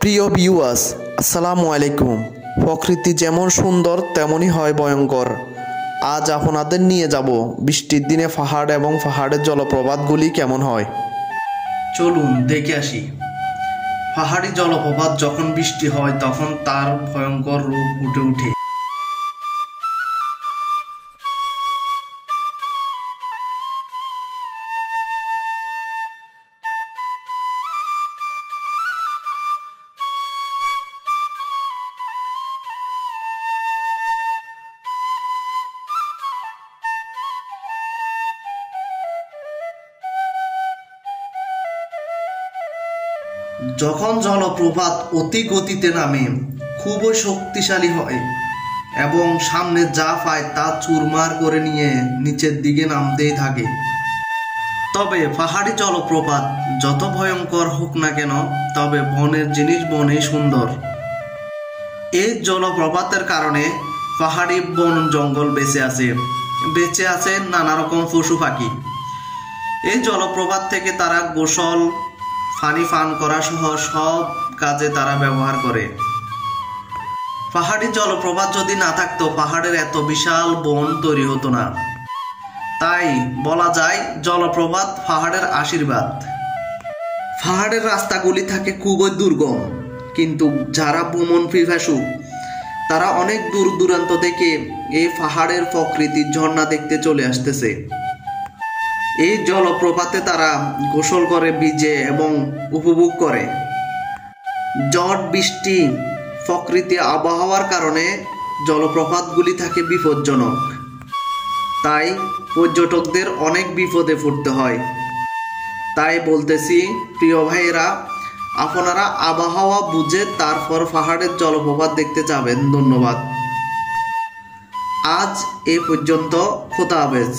প্রিয় ভিউয়ার্স, আসসালামু আলাইকুম। প্রকৃতি যেমন সুন্দর তেমনই হয় ভয়ঙ্কর। আজ আপনাদের নিয়ে যাব বৃষ্টির দিনে পাহাড় এবং পাহাড়ের জলপ্রপাতগুলি কেমন হয়। চলুন দেখে আসি। পাহাড়ি জলপ্রপাত যখন বৃষ্টি হয় তখন তার ভয়ঙ্কর রূপ ফুটে ওঠে। যখন জলপ্রপাত অতি গতিতে নামে, খুবই শক্তিশালী হয় এবং সামনে যা পায় তা চুরমার করে নিয়ে নিচের দিকে নামতেই থাকে। তবে পাহাড়ি জলপ্রপাত যত ভয়ঙ্কর হোক না কেন, তবে বনের জিনিস বনেই সুন্দর। এই জলপ্রপাতের কারণে পাহাড়ি বন জঙ্গল বেঁচে আছে নানা রকম পশু পাখি। এই জলপ্রপাত থেকে তারা গোসল, পানি পান করা সহ সব কাজে তারা ব্যবহার করে। পাহাড়ি জলপ্রপাত যদি না থাকতো, পাহাড়ের এত বিশাল বন তৈরি হতো না। তাই বলা যায় জলপ্রপাত পাহাড়ের আশীর্বাদ। পাহাড়ের রাস্তাগুলি থাকে খুবই দুর্গম, কিন্তু যারা ভ্রমণ পিপাসু তারা অনেক দূর দূরান্ত থেকে এই পাহাড়ের প্রকৃতির ঝর্ণা দেখতে চলে আসতেছে। এই জলপ্রপাতে তারা গোসল করে, ভিজে এবং উপভোগ করে। ঝড় বৃষ্টি প্রকৃতি আবহাওয়ার কারণে জলপ্রপাতগুলি থাকে বিপজ্জনক। তাই পর্যটকদের অনেক বিপদে পড়তে হয়। তাই বলতেছি প্রিয় ভাইয়েরা, আপনারা আবহাওয়া বুঝে তারপর পাহাড়ের জলপ্রপাত দেখতে যাবেন। ধন্যবাদ। আজ এ পর্যন্ত। খোদা হাফেজ।